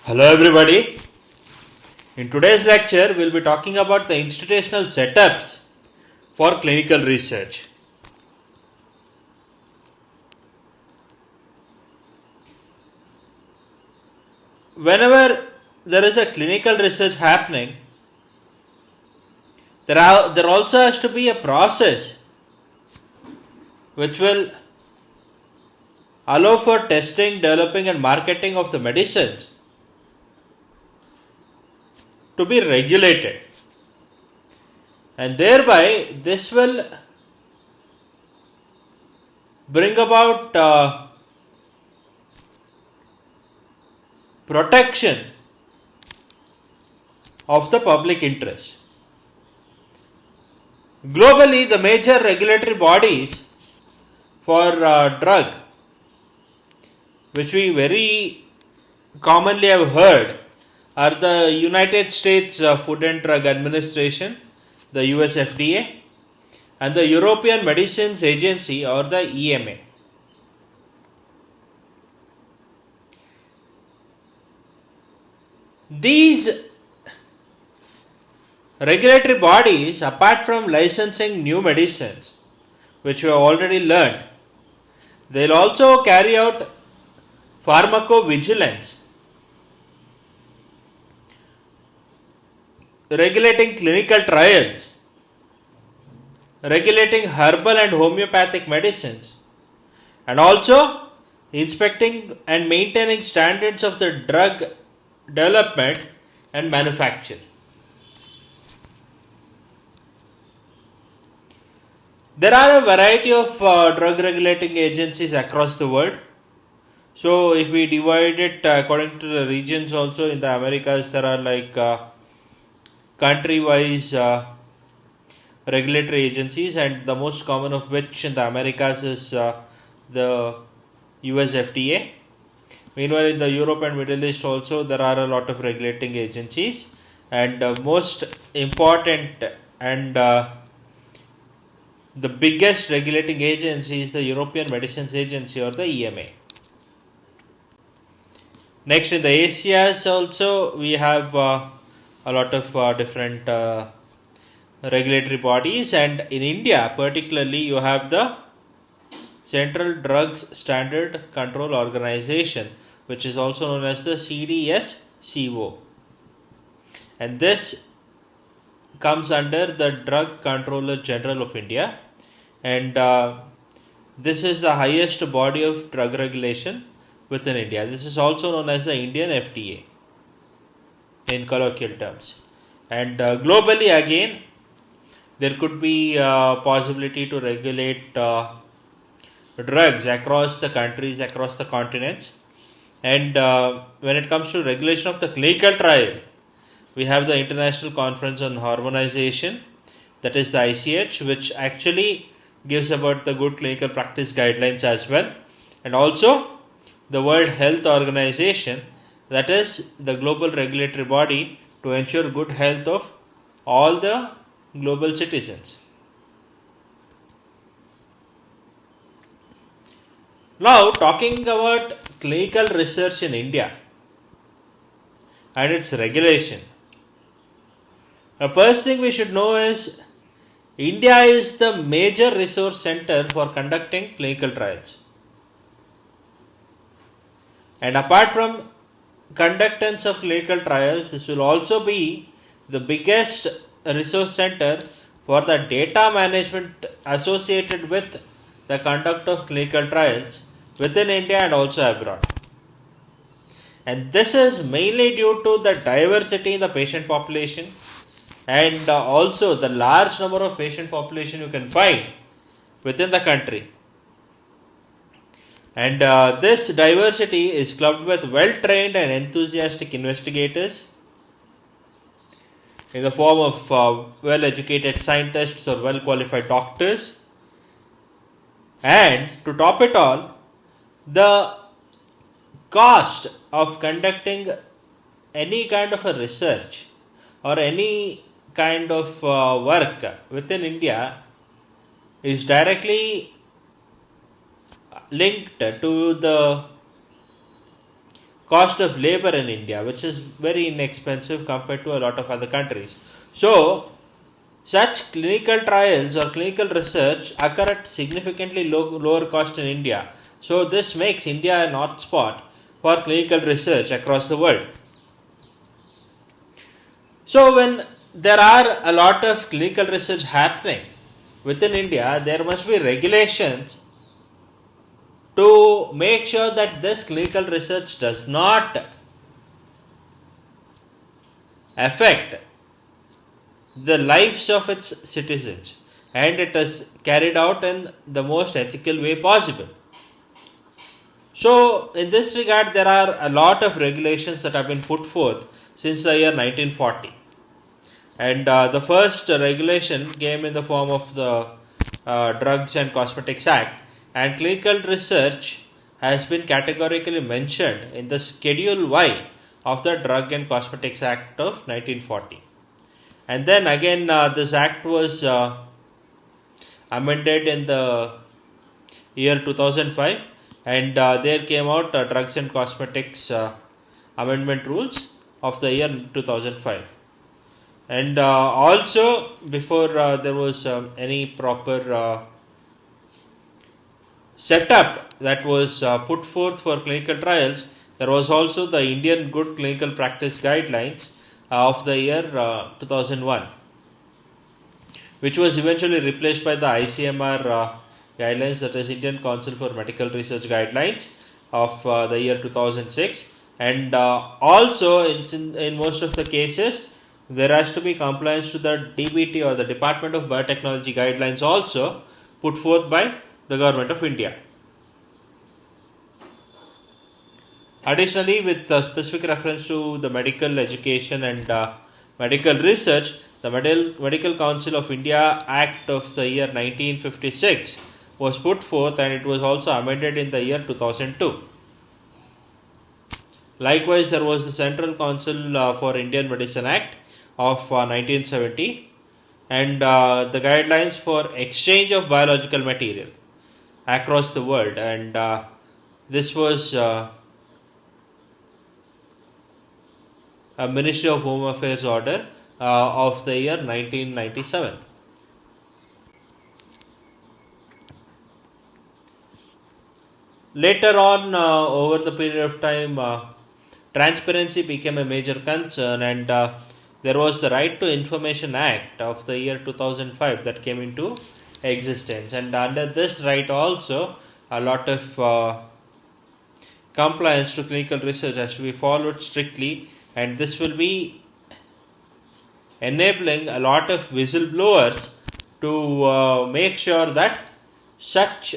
Hello everybody. In today's lecture, we'll be talking about the institutional setups for clinical research. Whenever there is a clinical research happening, there also has to be a process which will allow for testing, developing and marketing of the medicines to be regulated. And thereby, this will bring about protection of the public interest. Globally, the major regulatory bodies for drug, which we very commonly have heard, are the United States Food and Drug Administration, the US FDA, and the European Medicines Agency or the EMA. These regulatory bodies, apart from licensing new medicines, which we have already learned, they will also carry out pharmacovigilance, regulating clinical trials, regulating herbal and homeopathic medicines, and also inspecting and maintaining standards of the drug development and manufacture. There are a variety of drug regulating agencies across the world. So, if we divide it according to the regions, also in the Americas, there are like country-wise regulatory agencies, and the most common of which in the Americas is the US FDA. Meanwhile, in the Europe and Middle East also there are a lot of regulating agencies, and most important and the biggest regulating agency is the European Medicines Agency or the EMA. Next, in the Asias also we have a lot of different regulatory bodies, and in India particularly you have the Central Drugs Standard Control Organization, which is also known as the CDSCO, and this comes under the Drug Controller General of India, and this is the highest body of drug regulation within India. This is also known as the Indian FDA in colloquial terms. And globally again, there could be possibility to regulate drugs across the countries, across the continents. And when it comes to regulation of the clinical trial, we have the International Conference on Harmonization, that is the ICH, which actually gives about the good clinical practice guidelines as well. And also the World Health Organization, that is the global regulatory body to ensure good health of all the global citizens. Now, talking about clinical research in India and its regulation. The first thing we should know is India is the major resource center for conducting clinical trials. And apart from conductance of clinical trials, this will also be the biggest resource center for the data management associated with the conduct of clinical trials within India and also abroad. And this is mainly due to the diversity in the patient population and also the large number of patient population you can find within the country. And this diversity is clubbed with well-trained and enthusiastic investigators in the form of well-educated scientists or well-qualified doctors. And to top it all, the cost of conducting any kind of a research or any kind of work within India is directly linked to the cost of labor in India, which is very inexpensive compared to a lot of other countries. So, such clinical trials or clinical research occur at significantly lower cost in India. So, this makes India an hotspot for clinical research across the world. So, when there are a lot of clinical research happening within India, there must be regulations to make sure that this clinical research does not affect the lives of its citizens, and it is carried out in the most ethical way possible. So, in this regard, there are a lot of regulations that have been put forth since the year 1940. And the first regulation came in the form of the Drugs and Cosmetics Act, and clinical research has been categorically mentioned in the Schedule Y of the Drug and Cosmetics Act of 1940. And then again, this act was amended in the year 2005, and there came out Drugs and Cosmetics Amendment Rules of the year 2005. And also, before there was any proper setup that was put forth for clinical trials, there was also the Indian Good Clinical Practice Guidelines of the year 2001, which was eventually replaced by the ICMR guidelines, that is Indian Council for Medical Research Guidelines of the year 2006. And also in most of the cases, there has to be compliance to the DBT or the Department of Biotechnology guidelines also put forth by the Government of India. Additionally, with specific reference to the medical education and medical research, the Medical Council of India Act of the year 1956 was put forth, and it was also amended in the year 2002. Likewise, there was the Central Council for Indian Medicine Act of 1970, and the guidelines for exchange of biological material across the world, and this was a Ministry of Home Affairs order of the year 1997. Later on, over the period of time, transparency became a major concern, and there was the Right to Information Act of the year 2005 that came into existence, and under this right also a lot of compliance to clinical research has to be followed strictly, and this will be enabling a lot of whistleblowers to make sure that such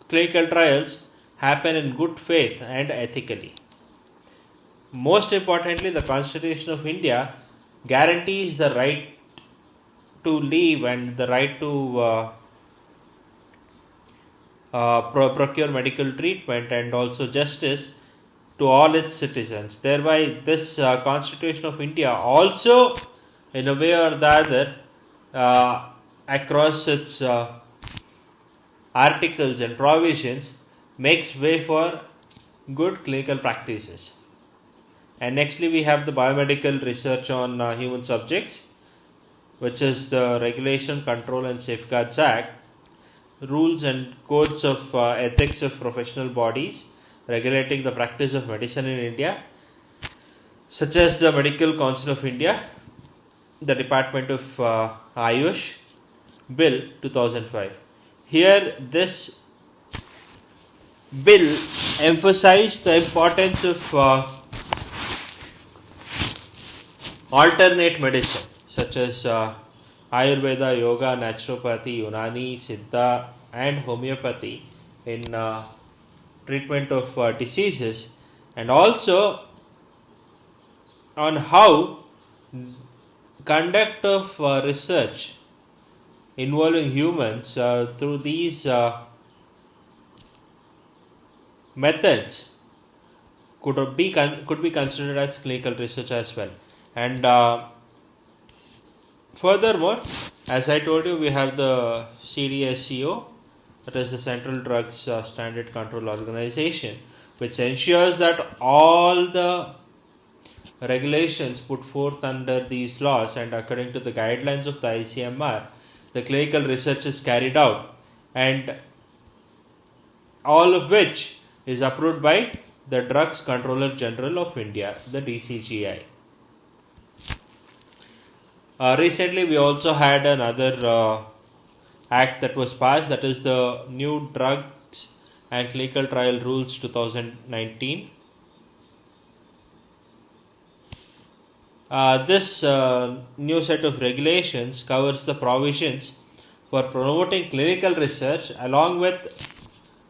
clinical trials happen in good faith and ethically. Most importantly, the Constitution of India guarantees the right to live and the right to procure medical treatment and also justice to all its citizens. Thereby, this Constitution of India also, in a way or the other, across its articles and provisions, makes way for good clinical practices. And nextly, we have the biomedical research on human subjects, which is the Regulation, Control and Safeguards Act, rules and codes of ethics of professional bodies regulating the practice of medicine in India, such as the Medical Council of India, the Department of Ayush, Bill 2005. Here, this bill emphasized the importance of alternate medicine, such as Ayurveda, Yoga, Naturopathy, Unani, Siddha and Homeopathy in treatment of diseases, and also on how conduct of research involving humans through these methods could be considered as clinical research as well. And furthermore, as I told you, we have the CDSCO, that is the Central Drugs Standard Control Organization, which ensures that all the regulations put forth under these laws and according to the guidelines of the ICMR, the clinical research is carried out, and all of which is approved by the Drugs Controller General of India, the DCGI. Recently, we also had another act that was passed, that is the New Drugs and Clinical Trial Rules 2019. This new set of regulations covers the provisions for promoting clinical research along with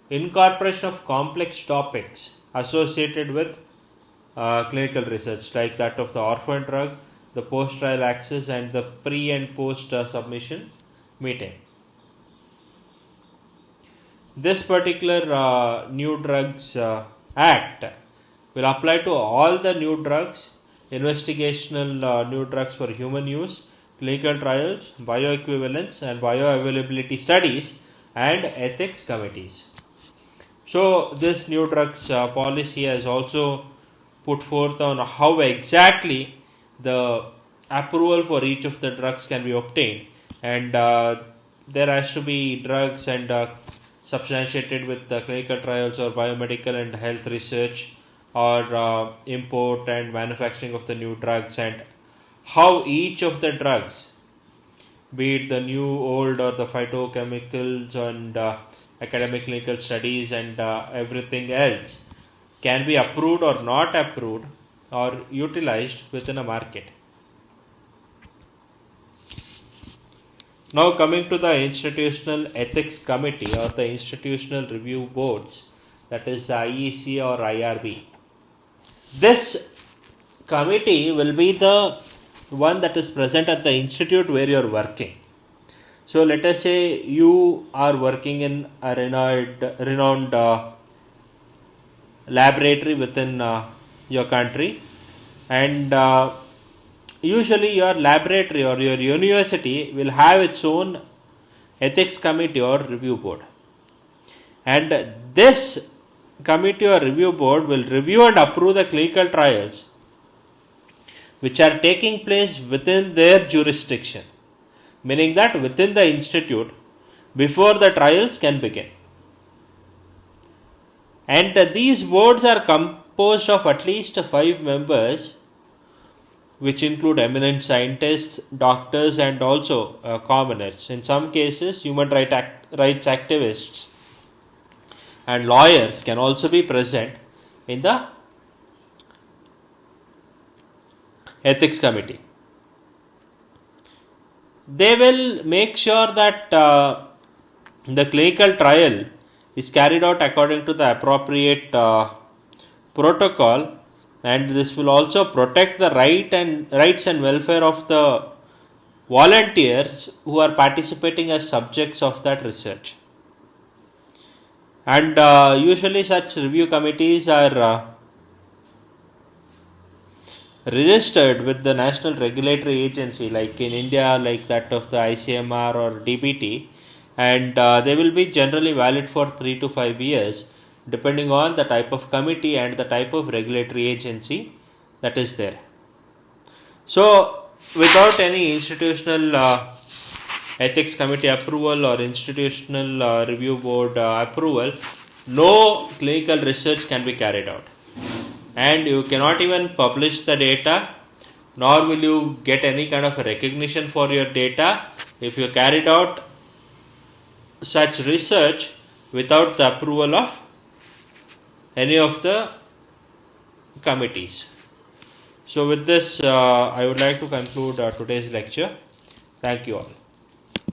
incorporation of complex topics associated with clinical research, like that of the orphan drug, the post-trial access, and the pre and post submission meeting. This particular New Drugs Act will apply to all the new drugs, investigational new drugs for human use, clinical trials, bioequivalence and bioavailability studies, and ethics committees. So this new drugs policy has also put forth on how exactly the approval for each of the drugs can be obtained, and there has to be drugs and substantiated with clinical trials or biomedical and health research, or import and manufacturing of the new drugs, and how each of the drugs, be it the new, old, or the phytochemicals and academic clinical studies and everything else, can be approved or not approved or utilized within a market. Now coming to the Institutional Ethics Committee or the Institutional Review Boards, that is the IEC or IRB. This committee will be the one that is present at the institute where you are working. So let us say you are working in a renowned laboratory within your country, and usually your laboratory or your university will have its own ethics committee or review board, and this committee or review board will review and approve the clinical trials which are taking place within their jurisdiction, meaning that within the institute before the trials can begin. And these boards are composed of at least 5 members, which include eminent scientists, doctors, and also commoners. In some cases, human rights activists and lawyers can also be present in the ethics committee. They will make sure that the clinical trial is carried out according to the appropriate protocol, and this will also protect the rights and welfare of the volunteers who are participating as subjects of that research. And usually such review committees are registered with the National Regulatory Agency, like in India, like that of the ICMR or DBT, and they will be generally valid for 3 to 5 years, depending on the type of committee and the type of regulatory agency that is there. So, without any institutional ethics committee approval or institutional review board approval, no clinical research can be carried out. And you cannot even publish the data, nor will you get any kind of recognition for your data if you carried out such research without the approval of any of the committees. So with this, I would like to conclude today's lecture. Thank you all.